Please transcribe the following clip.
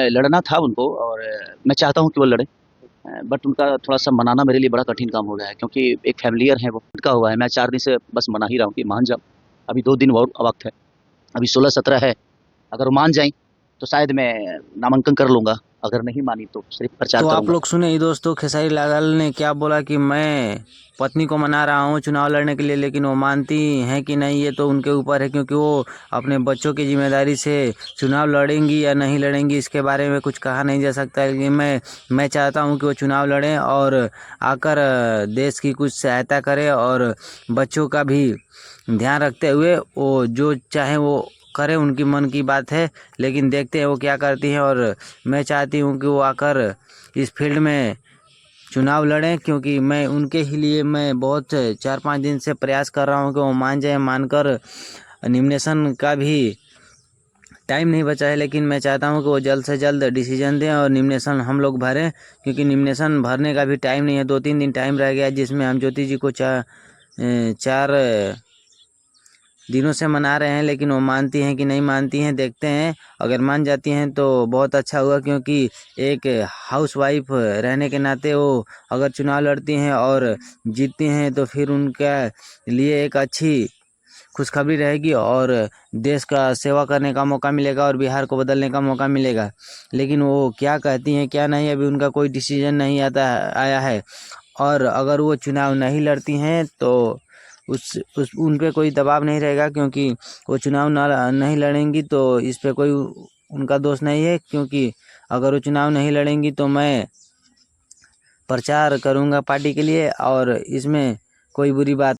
लड़ना था उनको और मैं चाहता हूँ कि वो लड़ें। बट उनका थोड़ा-सा मनाना मेरे लिए बड़ा कठिन काम हो गया है क्योंकि एक फ़ैमिलियर है वो, अटका हुआ है। मैं 4 दिन से बस मना ही रहा हूँ कि मान जाओ, अभी 2 दिन और वक़्त है। अभी 16-17 है, अगर वो मान जाएँ, तो शायद मैं नामांकन कर लूँगा, अगर नहीं मानी तो सिर्फ़ प्रचार तो आप करूँगा। लोग सुने ही दोस्तों, खेसारी लाल ने क्या बोला कि मैं पत्नी को मना रहा हूँ चुनाव लड़ने के लिए, लेकिन वो मानती हैं कि नहीं ये तो उनके ऊपर है, क्योंकि वो अपने बच्चों की जिम्मेदारी से चुनाव लड़ेंगी या नहीं लड़ेंगी इसके बारे में कुछ कहा नहीं जा सकता। लेकिन मैं चाहता हूँ कि वो चुनाव लड़ें और आकर देश की कुछ सहायता करें और बच्चों का भी ध्यान रखते हुए वो जो चाहे वो करे, उनकी मन की बात है। लेकिन देखते हैं वो क्या करती हैं, और मैं चाहती हूँ कि वो आकर इस फील्ड में चुनाव लड़ें, क्योंकि मैं उनके ही लिए मैं बहुत 4-5 दिन से प्रयास कर रहा हूं कि वो मान जाए। मानकर नॉमिनेशन का भी टाइम नहीं बचा है, लेकिन मैं चाहता हूं कि वो जल्द से जल्द डिसीजन दें और नॉमिनेशन हम लोग भरें, क्योंकि नॉमिनेशन भरने का भी टाइम नहीं है। 2-3 दिन टाइम रह गया, जिसमें हम ज्योति जी को 4 दिनों से मना रहे हैं, लेकिन वो मानती हैं कि नहीं मानती हैं, देखते हैं। अगर मान जाती हैं तो बहुत अच्छा हुआ, क्योंकि एक हाउसवाइफ रहने के नाते वो अगर चुनाव लड़ती हैं और जीतती हैं तो फिर उनका लिए एक अच्छी खुशखबरी रहेगी और देश का सेवा करने का मौका मिलेगा और बिहार को बदलने का मौका मिलेगा। लेकिन वो क्या कहती हैं क्या नहीं, अभी उनका कोई डिसीजन नहीं आया है। और अगर वो चुनाव नहीं लड़ती हैं तो उस उन पे कोई दबाव नहीं रहेगा, क्योंकि वो चुनाव नहीं लड़ेंगी तो इस पे कोई उनका दोष नहीं है। क्योंकि अगर वो चुनाव नहीं लड़ेंगी तो मैं प्रचार करूंगा पार्टी के लिए, और इसमें कोई बुरी बात